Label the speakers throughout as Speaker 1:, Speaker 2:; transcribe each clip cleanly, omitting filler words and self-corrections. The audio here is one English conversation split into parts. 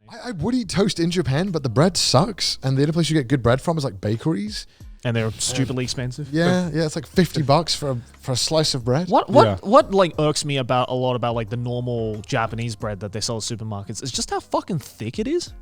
Speaker 1: I would eat toast in Japan, but the bread sucks. And the only place you get good bread from is like bakeries.
Speaker 2: And they're stupidly expensive.
Speaker 1: Yeah, it's like $50 for a slice of bread.
Speaker 2: What like irks me a lot about like the normal Japanese bread that they sell at supermarkets is just how fucking thick it is.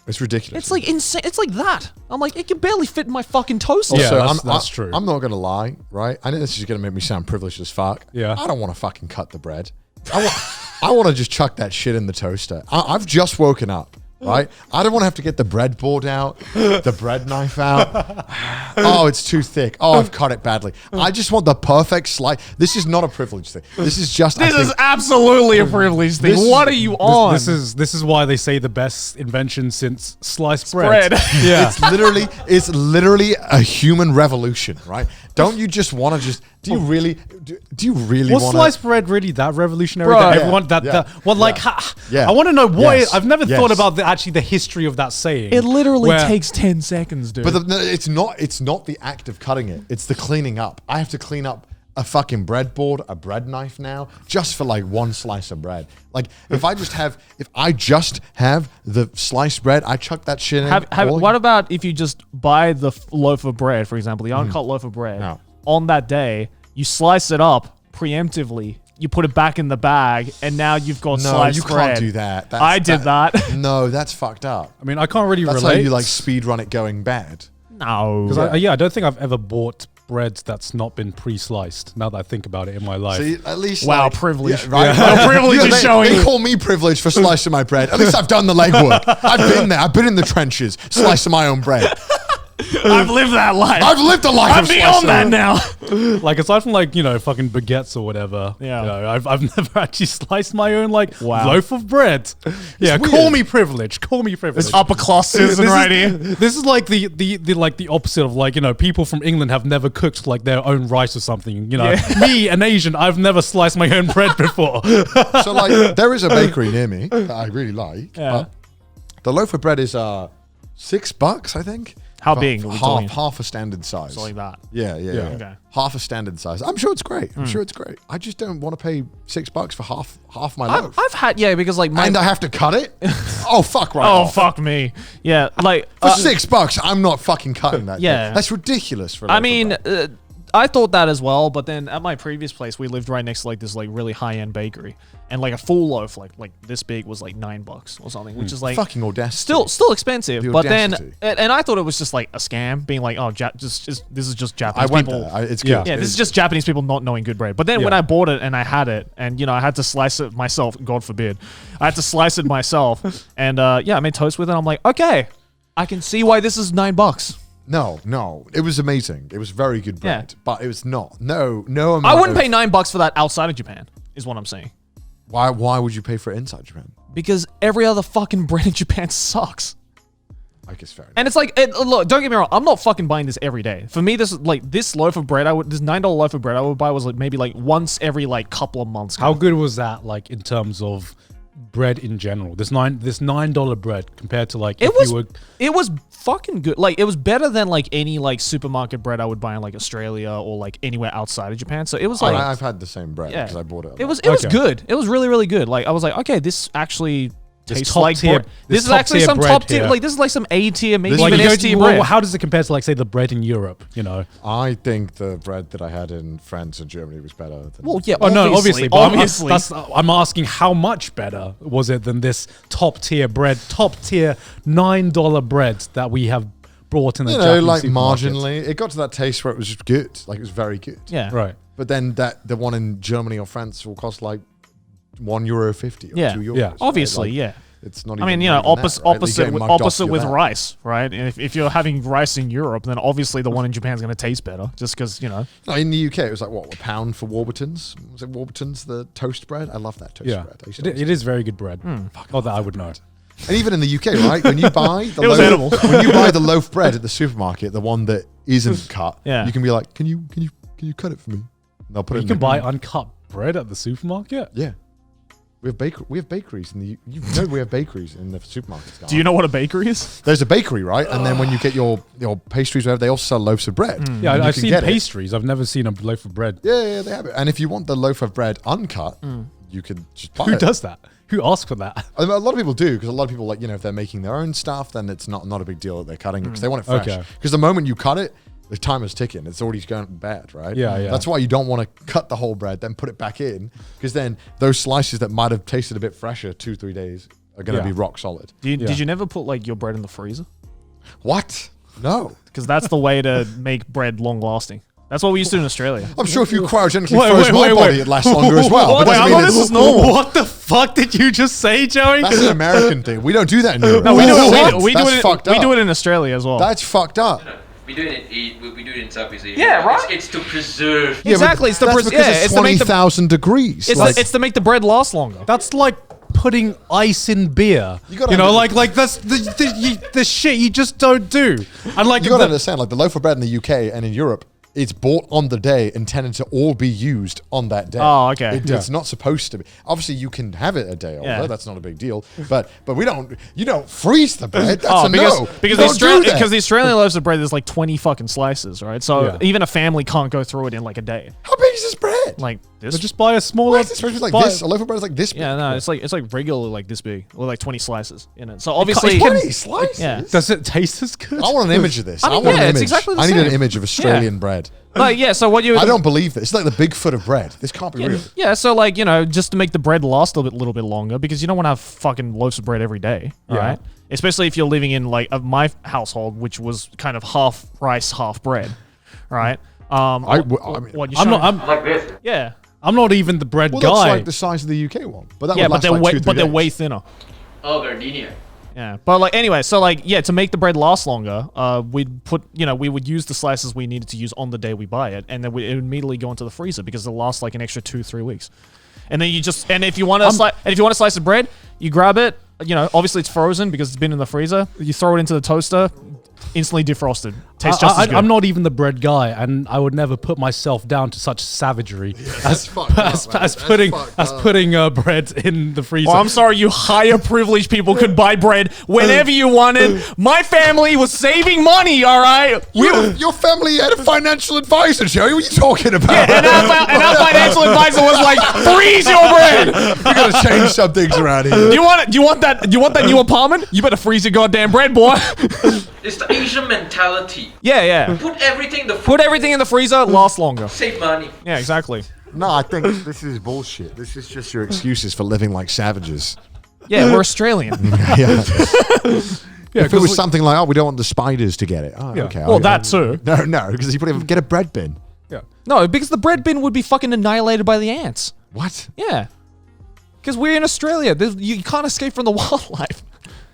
Speaker 1: It's ridiculous.
Speaker 2: It's like insane. It's like that. I'm like, it can barely fit in my fucking toaster.
Speaker 1: Also,
Speaker 3: that's true.
Speaker 1: I'm not gonna lie, right? I know this is gonna make me sound privileged as fuck.
Speaker 3: Yeah.
Speaker 1: I don't want to fucking cut the bread. I want to just chuck that shit in the toaster. I've just woken up, right? I don't want to have to get the bread board out, the bread knife out. Oh, it's too thick. Oh, I've cut it badly. I just want the perfect slice. This is not a privilege thing. This is just.
Speaker 2: This is absolutely a privilege thing. What are you on?
Speaker 3: This is why they say the best invention since sliced bread.
Speaker 1: Yeah, it's literally a human revolution, right? Don't you just want to just? Do you really want?
Speaker 3: Was sliced bread really that revolutionary? That everyone I want to know what. I've never thought about actually the history of that saying.
Speaker 2: It literally takes 10 seconds, dude.
Speaker 1: But it's not the act of cutting it. It's the cleaning up. I have to clean up a fucking breadboard, a bread knife now, just for like one slice of bread. Like if I just have the sliced bread, I chuck that shit in.
Speaker 2: What about if you just buy the loaf of bread, for example, the uncut loaf of bread, on that day, you slice it up preemptively, you put it back in the bag, and now you've got sliced bread.
Speaker 1: No, you can't do that.
Speaker 2: I did that.
Speaker 1: No, that's fucked up.
Speaker 3: I mean, I can't really relate.
Speaker 1: That's how you like speed run it going bad.
Speaker 2: No.
Speaker 3: Because I don't think I've ever bought bread that's not been pre-sliced. Now that I think about it in my life,
Speaker 1: so at least
Speaker 2: privilege,
Speaker 1: right?
Speaker 2: Privilege is showing.
Speaker 1: They call me privileged for slicing my bread. At least I've done the legwork. I've been there. I've been in the trenches, slicing my own bread.
Speaker 2: I've lived that life.
Speaker 1: I've lived a life.
Speaker 2: I'm beyond that now.
Speaker 3: Like aside from like fucking baguettes or whatever. Yeah. I've never actually sliced my own loaf of bread. Yeah. Call me privileged. Call me privileged.
Speaker 2: It's upper class citizen right here.
Speaker 3: This is like the opposite of people from England have never cooked like their own rice or something. Me, an Asian, I've never sliced my own bread before.
Speaker 1: So like there is a bakery near me that I really like. Yeah. But the loaf of bread is $6, I think.
Speaker 2: How big?
Speaker 1: Half a standard size.
Speaker 2: So like that.
Speaker 1: Yeah. Okay. Half a standard size. I'm sure it's great. I just don't want to pay $6 for half my loaf.
Speaker 2: I've had because like
Speaker 1: and I have to cut it. Oh fuck right.
Speaker 2: Oh fuck me. Yeah, like
Speaker 1: for $6, I'm not fucking cutting that.
Speaker 2: Yeah,
Speaker 1: that's ridiculous. For
Speaker 2: I mean. I thought that as well, but then at my previous place, we lived right next to like this like really high end bakery, and like a full loaf like this big was like $9 or something, which is like
Speaker 1: fucking audacity.
Speaker 2: Still expensive, but then and I thought it was just like a scam, being like, oh, this is just Japanese people.
Speaker 1: It's good.
Speaker 2: Yeah, this is just Japanese people not knowing good bread. But then when I bought it and I had it, and I had to slice it myself. God forbid, I had to slice it myself, and I made toast with it. I'm like, okay, I can see why this is $9.
Speaker 1: No, it was amazing. It was very good bread, but it was not. No amount.
Speaker 2: I wouldn't pay $9 for that outside of Japan, is what I'm saying.
Speaker 1: Why would you pay for it inside Japan?
Speaker 2: Because every other fucking bread in Japan sucks.
Speaker 1: I guess fair enough.
Speaker 2: And it's like, look, don't get me wrong, I'm not fucking buying this every day. For me, this loaf of bread, this $9 loaf of bread I would buy was like maybe like once every like couple of months.
Speaker 3: How good was that, like in terms of bread in general? This $9 bread compared to like
Speaker 2: it was fucking good. Like it was better than like any like supermarket bread I would buy in like Australia or like anywhere outside of Japan. So it was like
Speaker 1: I've had the same bread because I bought it.
Speaker 2: It was good. It was really, really good. Like I was like, okay, this actually tastes like bread. This is actually some top tier. Like this is like some A tier, maybe even S tier bread.
Speaker 3: How does it compare to like say the bread in Europe?
Speaker 1: I think the bread that I had in France and Germany was better.
Speaker 3: Obviously. I'm asking how much better was it than this top tier $9 bread that we have brought in the Japanese
Speaker 1: like
Speaker 3: supermarket.
Speaker 1: marginally. It got to that taste where it was just good. Like it was very good.
Speaker 2: Yeah.
Speaker 3: Right.
Speaker 1: But then the one in Germany or France will cost like €1.50 or €2.
Speaker 3: Yeah.
Speaker 2: Obviously,
Speaker 1: like,
Speaker 2: yeah.
Speaker 1: It's not.
Speaker 2: I mean, opposite with rice, right? And if you're having rice in Europe, then obviously the one in Japan is going to taste better, just because
Speaker 1: No, in the UK it was like what, £1 for Warburton's? Was it Warburton's the toast bread? I love that toast bread.
Speaker 3: It is very good bread. Not that I would know.
Speaker 1: And even in the UK, right? When you buy when you buy the loaf bread at the supermarket, the one that isn't cut, you can be like, can you cut it for me? And they'll put it.
Speaker 3: You can buy uncut bread at the supermarket.
Speaker 1: Yeah. We have bakeries in the. We have bakeries in the supermarkets.
Speaker 2: Do you know what a bakery is?
Speaker 1: There's a bakery, right? And then when you get your pastries, whatever, they also sell loaves of bread.
Speaker 3: Yeah, I've seen pastries. I've never seen a loaf of bread.
Speaker 1: Yeah, they have it. And if you want the loaf of bread uncut, you can just buy it.
Speaker 3: Who does that? Who asked for that?
Speaker 1: A lot of people do, because a lot of people, like, if they're making their own stuff, then it's not a big deal that they're cutting it, because they want it fresh. Because the moment you cut it, the timer's ticking. It's already going bad, right?
Speaker 3: Yeah.
Speaker 1: That's why you don't want to cut the whole bread, then put it back in, because then those slices that might have tasted a bit fresher 2-3 days are going to be rock solid.
Speaker 2: Did you never put like your bread in the freezer?
Speaker 1: What? No.
Speaker 2: Because that's the way to make bread long lasting. That's what we used to do in Australia.
Speaker 1: I'm sure if you cryogenically froze my body, it'd last longer as well.
Speaker 2: But I thought this was normal.
Speaker 3: What the fuck did you just say, Joey?
Speaker 1: That's an American thing. We don't do that in Europe.
Speaker 2: No, we do it in Australia as well.
Speaker 1: That's fucked up.
Speaker 4: We do it in Southeast Asia.
Speaker 2: Yeah, right?
Speaker 4: It's to preserve.
Speaker 1: Yeah,
Speaker 2: exactly. It's
Speaker 1: because it's 20,000 degrees.
Speaker 2: It's to make the bread last longer.
Speaker 3: That's like putting ice in beer. Like that's the shit you just don't do. And like
Speaker 1: you gotta understand, like the loaf of bread in the UK and in Europe, it's bought on the day, intended to all be used on that day.
Speaker 2: Oh, okay.
Speaker 1: It's not supposed to be. Obviously, you can have it a day older.
Speaker 2: Yeah.
Speaker 1: That's not a big deal. But we don't. You don't freeze the bread. That's a
Speaker 2: because,
Speaker 1: no.
Speaker 2: Because the Australian loaves of bread, there's like 20 fucking slices, right? So even a family can't go through it in like a day.
Speaker 1: How big is this bread?
Speaker 2: Like this.
Speaker 3: But just buy a smaller.
Speaker 1: Why is this bread like this? A loaf of bread is like this big.
Speaker 2: Yeah, no, it's like regular like this big, or like 20 slices in it. So obviously,
Speaker 1: 20 slices.
Speaker 2: Yeah.
Speaker 3: Does it taste as good?
Speaker 1: I want an image of this.
Speaker 2: I mean,
Speaker 1: want an
Speaker 2: it's
Speaker 1: image.
Speaker 2: exactly the
Speaker 1: I need an
Speaker 2: same.
Speaker 1: image of Australian bread.
Speaker 2: Like so what you?
Speaker 1: I don't believe this. It's like the Bigfoot of bread. This can't be real.
Speaker 2: Yeah, so like just to make the bread last a little bit longer, because you don't want to have fucking loaves of bread every day, right? Especially if you're living in like my household, which was kind of half rice, half bread, right?
Speaker 1: I'm
Speaker 4: Like this.
Speaker 2: Yeah.
Speaker 3: I'm not even the bread
Speaker 1: well,
Speaker 3: guy.
Speaker 1: that's like the size of the UK one. But that would last
Speaker 2: they're
Speaker 1: like 2-3
Speaker 2: they're
Speaker 1: days.
Speaker 2: way thinner.
Speaker 4: Oh, they're linear.
Speaker 2: Yeah, but like anyway, so like to make the bread last longer, we'd put we would use the slices we needed to use on the day we buy it, and then it would immediately go into the freezer because it'll last like an extra 2-3 weeks. And then if you want a slice of bread, you grab it. Obviously it's frozen because it's been in the freezer. You throw it into the toaster, instantly defrosted. Tastes just as good.
Speaker 3: I'm not even the bread guy, and I would never put myself down to such savagery as putting bread in the freezer.
Speaker 2: Well, I'm sorry, you higher privileged people could buy bread whenever you wanted. My family was saving money, all right?
Speaker 1: Your family had a financial advisor, Joey. What are you talking about?
Speaker 2: Yeah, and our financial advisor was like, freeze your bread.
Speaker 1: We gotta change some things around here.
Speaker 2: Do you want that new apartment? You better freeze your goddamn bread, boy.
Speaker 4: It's the Asian mentality.
Speaker 2: Yeah.
Speaker 4: Put everything
Speaker 2: in the freezer, last longer.
Speaker 4: Save money.
Speaker 2: Yeah, exactly.
Speaker 1: No, I think this is bullshit. This is just your excuses for living like savages.
Speaker 2: Yeah, we're Australian.
Speaker 1: Yeah. If it was something like, we don't want the spiders to get it. Oh, okay.
Speaker 2: Well, that too.
Speaker 1: No, because you probably get a bread bin.
Speaker 3: Yeah.
Speaker 2: No, because the bread bin would be fucking annihilated by the ants.
Speaker 1: What?
Speaker 2: Yeah. Because we're in Australia. You can't escape from the wildlife.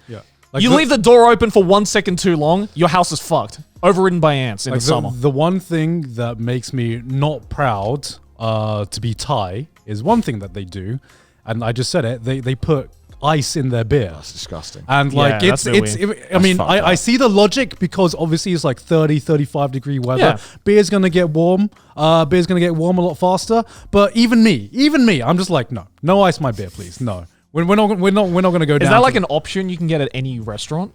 Speaker 3: Yeah.
Speaker 2: You leave the door open for 1 second too long, your house is fucked. Overridden by ants in the summer.
Speaker 3: The one thing that makes me not proud to be Thai is one thing that they do, and I just said it, they put ice in their beer.
Speaker 1: That's disgusting.
Speaker 3: And like I see the logic, because obviously it's like 30, 35 degree weather.
Speaker 2: Yeah.
Speaker 3: Beer's gonna get warm. Beer's gonna get warm a lot faster. But even me, I'm just like, no ice my beer, please. No. We're not gonna go down.
Speaker 2: Is that like an option you can get at any restaurant?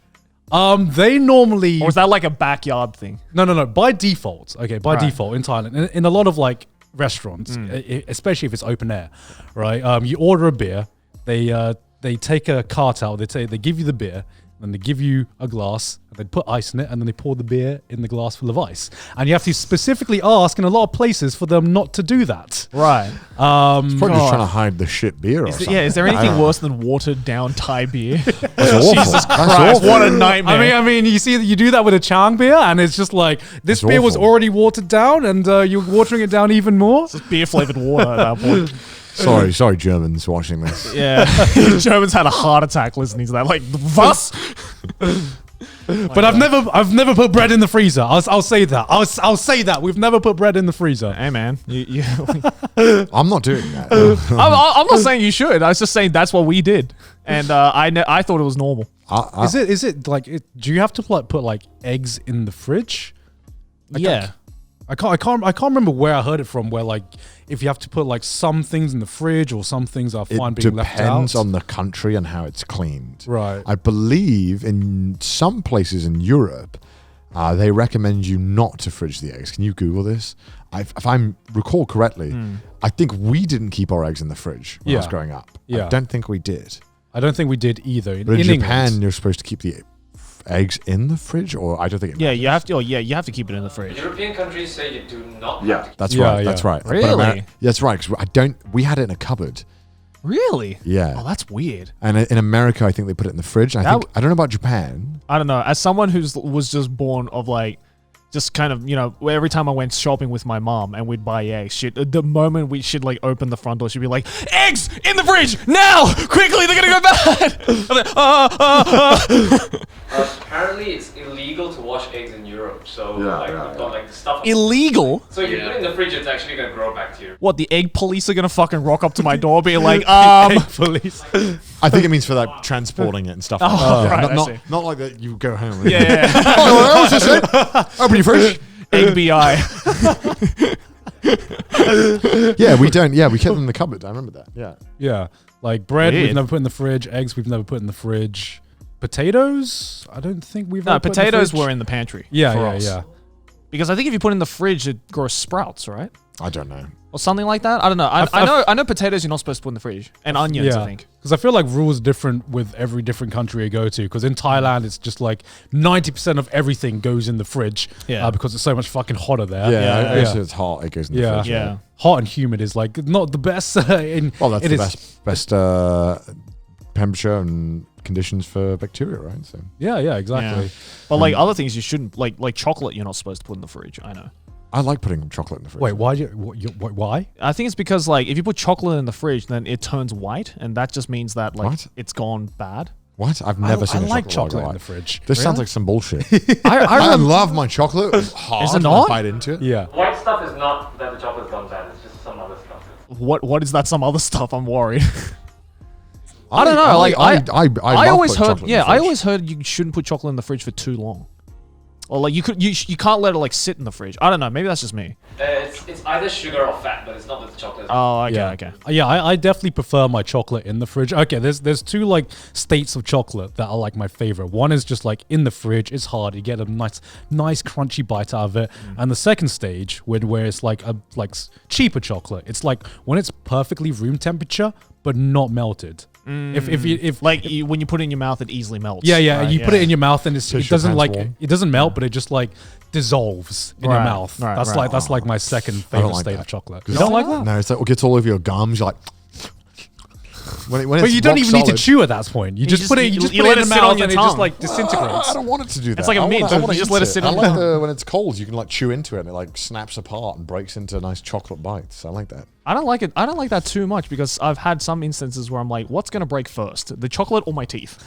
Speaker 3: They normally,
Speaker 2: Or is that like a backyard thing?
Speaker 3: No. By default, default in Thailand, in a lot of like restaurants, especially if it's open air, right? You order a beer, they take a cart out, they give you the beer, then they give you a glass, and they put ice in it, and then they pour the beer in the glass full of ice. And you have to specifically ask in a lot of places for them not to do that.
Speaker 2: Right.
Speaker 1: It's probably just trying to hide the shit beer or something.
Speaker 2: Yeah, is there anything worse than watered down Thai beer?
Speaker 1: That's awful.
Speaker 2: Jesus
Speaker 1: That's
Speaker 2: Christ,
Speaker 1: awful.
Speaker 2: what a nightmare.
Speaker 3: I mean, you do that with a Chang beer, and it's just like, this
Speaker 1: That's
Speaker 3: beer was
Speaker 1: awful.
Speaker 3: already watered down, and you're watering it down even more.
Speaker 2: It's beer flavored water at that point.
Speaker 1: Sorry, Germans watching this.
Speaker 2: Yeah. Germans had a heart attack listening to that. Like, was?
Speaker 3: But I've never put bread in the freezer. I'll say that. I'll say that we've never put bread in the freezer.
Speaker 2: Hey, man.
Speaker 1: I'm not doing that.
Speaker 2: I'm not saying you should. I was just saying that's what we did. And I thought it was normal.
Speaker 3: Is it like? Do you have to put like eggs in the fridge?
Speaker 2: Yeah.
Speaker 3: I can't remember where I heard it from. Where like, if you have to put like some things in the fridge or some things are fine being left out.
Speaker 1: It depends on the country and how it's cleaned.
Speaker 3: Right.
Speaker 1: I believe in some places in Europe, they recommend you not to fridge the eggs. Can you Google this? If I recall correctly, I think we didn't keep our eggs in the fridge when I was growing up.
Speaker 3: Yeah.
Speaker 1: I don't think we did.
Speaker 3: I don't think we did either.
Speaker 1: But in Japan,
Speaker 3: England,
Speaker 1: you're supposed to keep the eggs in the fridge, or I don't think.
Speaker 2: Yeah, you have to. Oh, yeah, you have to keep it in the fridge.
Speaker 4: European countries say you do not.
Speaker 1: Yeah, that's
Speaker 3: Yeah,
Speaker 1: right.
Speaker 3: yeah.
Speaker 1: That's right. But
Speaker 2: Really?
Speaker 1: that's right. Because we had it in a cupboard.
Speaker 2: Really?
Speaker 1: Yeah.
Speaker 2: Oh, that's weird.
Speaker 1: And in America, I think they put it in the fridge. I don't know about Japan.
Speaker 2: I don't know. As someone was just born of like, just kind of, every time I went shopping with my mom and we'd buy eggs, the moment she'd like open the front door, she'd be like, eggs in the fridge now, quickly, they're gonna go bad. I'm like,
Speaker 4: Apparently, it's illegal to wash eggs in Europe. So we've got like the stuff.
Speaker 2: Illegal?
Speaker 4: So if you put it in the fridge, it's actually gonna grow bacteria.
Speaker 2: What, the egg police are gonna fucking rock up to my door, being like,
Speaker 3: police.
Speaker 1: I think it means for like transporting it and stuff. Like
Speaker 2: Oh,
Speaker 1: that.
Speaker 2: right, I
Speaker 1: not,
Speaker 2: see.
Speaker 1: not like that. You go home. And
Speaker 2: yeah,
Speaker 1: oh, what was this? Open your fridge.
Speaker 2: egg BI.
Speaker 1: Yeah, we don't. Yeah, we kept them in the cupboard. I remember that. Yeah.
Speaker 3: Yeah, like bread we've
Speaker 2: Weird.
Speaker 3: never put in the fridge. Eggs we've never put in the fridge. Potatoes, I don't think we've.
Speaker 2: No,
Speaker 3: ever put in the
Speaker 2: potatoes
Speaker 3: fridge.
Speaker 2: were in the pantry.
Speaker 3: Yeah,
Speaker 2: for
Speaker 3: yeah,
Speaker 2: us.
Speaker 3: yeah.
Speaker 2: Because I think if you put it in the fridge, it grows sprouts, right?
Speaker 1: I don't know.
Speaker 2: Or something like that. I don't know. I know potatoes you're not supposed to put in the fridge, and onions. I think.
Speaker 3: Because I feel like rules different with every different country you go to. Because in Thailand, it's just like 90% of everything goes in the fridge.
Speaker 2: Yeah.
Speaker 3: Because it's so much fucking hotter there.
Speaker 1: Yeah,
Speaker 2: yeah.
Speaker 1: so it's hot. It goes in the
Speaker 3: Yeah.
Speaker 1: fridge.
Speaker 2: Yeah.
Speaker 3: Hot and humid is like not the best.
Speaker 1: Well, that's the best temperature and conditions for bacteria, right? So
Speaker 3: Yeah, yeah, exactly.
Speaker 2: Yeah. But like other things, you shouldn't like chocolate. You're not supposed to put in the fridge. I know.
Speaker 1: I like putting chocolate in the fridge.
Speaker 3: Wait, why?
Speaker 2: I think it's because like if you put chocolate in the fridge, then it turns white, and that just means that like
Speaker 1: What?
Speaker 2: it's gone bad.
Speaker 1: What? I've never seen
Speaker 3: I
Speaker 1: a
Speaker 3: like
Speaker 1: chocolate
Speaker 3: chocolate
Speaker 1: bar
Speaker 3: in
Speaker 1: like
Speaker 3: the fridge.
Speaker 1: This sounds
Speaker 2: Really?
Speaker 1: like some bullshit.
Speaker 2: I
Speaker 1: I love my chocolate. It's hard.
Speaker 2: Is it
Speaker 1: when I
Speaker 2: not?
Speaker 1: bite into it.
Speaker 3: Yeah.
Speaker 4: White stuff is not that the chocolate's gone bad. It's just some other stuff.
Speaker 2: What is that? Some other stuff. I'm worried. I don't know. Like I
Speaker 1: love
Speaker 2: always
Speaker 1: putting
Speaker 2: heard.
Speaker 1: chocolate in
Speaker 2: Yeah,
Speaker 1: the
Speaker 2: I
Speaker 1: fridge.
Speaker 2: always heard you shouldn't put chocolate in the fridge for too long. Or like you can't let it like sit in the fridge. I don't know. Maybe that's just me.
Speaker 4: It's either sugar or fat, but it's not that the chocolate.
Speaker 2: Oh, okay,
Speaker 3: Yeah.
Speaker 2: okay.
Speaker 3: Yeah, I definitely prefer my chocolate in the fridge. Okay, there's two like states of chocolate that are like my favorite. One is just like in the fridge, it's hard, you get a nice crunchy bite out of it. And the second stage where it's like a cheaper chocolate. It's like when it's perfectly room temperature but not melted. If
Speaker 2: When you put it in your mouth, it easily melts.
Speaker 3: yeah,
Speaker 2: right?
Speaker 3: you put it in your mouth and it
Speaker 1: your
Speaker 3: doesn't
Speaker 1: hands
Speaker 3: like
Speaker 1: warm.
Speaker 3: it doesn't melt, but it just like dissolves in your
Speaker 2: Right,
Speaker 3: mouth.
Speaker 2: right,
Speaker 3: That's
Speaker 2: right.
Speaker 3: that's like my second
Speaker 1: don't
Speaker 3: favorite
Speaker 1: like
Speaker 3: state
Speaker 1: that.
Speaker 3: of chocolate.
Speaker 1: 'Cause
Speaker 3: You don't like that?
Speaker 1: No, it's like it gets all over your gums. You're like, when
Speaker 3: But
Speaker 1: it's
Speaker 3: you don't
Speaker 1: rock
Speaker 3: even need to
Speaker 1: solid-
Speaker 3: chew at that point. You just put it. You just
Speaker 2: you
Speaker 3: put
Speaker 2: let
Speaker 3: it in
Speaker 2: it
Speaker 3: the
Speaker 2: sit on
Speaker 3: mouth
Speaker 2: your
Speaker 3: and it just
Speaker 2: tongue.
Speaker 3: like disintegrates.
Speaker 1: I don't want it to do that.
Speaker 2: It's like a
Speaker 1: I
Speaker 2: mint.
Speaker 1: wanna- I
Speaker 2: You
Speaker 1: wanna
Speaker 2: just
Speaker 1: eat
Speaker 2: let it sit
Speaker 1: I
Speaker 2: on
Speaker 1: like
Speaker 2: your
Speaker 1: when it's cold, you can like chew into it and it like snaps apart and breaks into nice chocolate bites. I like that.
Speaker 2: I don't like it. I don't like that too much because I've had some instances where I'm like, what's gonna break first, the chocolate or my teeth?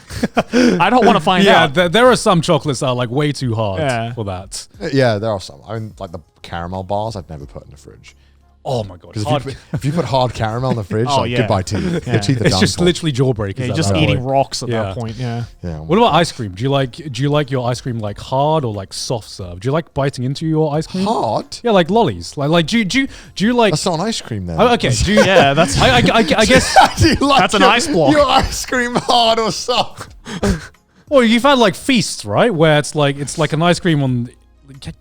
Speaker 2: I don't want to find
Speaker 3: Yeah,
Speaker 2: out.
Speaker 3: there are some chocolates that are like way too hard
Speaker 2: Yeah.
Speaker 3: for that.
Speaker 1: Yeah, there are some. I mean, like the caramel bars, I'd never put in the fridge.
Speaker 3: Oh my god,
Speaker 1: Because
Speaker 3: hard.
Speaker 1: if you put hard caramel in the fridge,
Speaker 2: Oh,
Speaker 1: like,
Speaker 2: yeah.
Speaker 1: goodbye teeth.
Speaker 2: Yeah.
Speaker 1: Your teeth are
Speaker 3: It's
Speaker 1: done
Speaker 3: just
Speaker 1: for.
Speaker 3: literally jawbreakers.
Speaker 2: Yeah, you're
Speaker 3: at
Speaker 2: just
Speaker 3: that
Speaker 2: eating
Speaker 3: point.
Speaker 2: rocks at
Speaker 3: Yeah.
Speaker 2: that point. Yeah.
Speaker 1: Yeah.
Speaker 3: What about ice cream? Do you like your ice cream like hard or like soft serve? Do you like biting into your ice cream?
Speaker 1: Hard?
Speaker 3: Yeah, like lollies. Like do you like?
Speaker 1: That's not an ice cream then.
Speaker 3: Oh, okay. Do you,
Speaker 2: Yeah, that's
Speaker 3: I guess.
Speaker 1: Do you like
Speaker 2: That's an
Speaker 1: your-
Speaker 2: ice block.
Speaker 1: Your ice cream hard or soft?
Speaker 3: Well, you've had like feasts, right? Where it's like an ice cream on.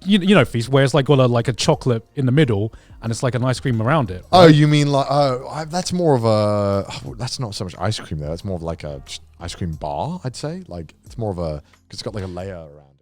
Speaker 3: You know feast where it's like got a chocolate in the middle and it's like an ice cream around it.
Speaker 1: Oh, you mean like that's more of a that's not so much ice cream though. That's more of like a ice cream bar, I'd say. Like it's more of a because it's got like a layer around.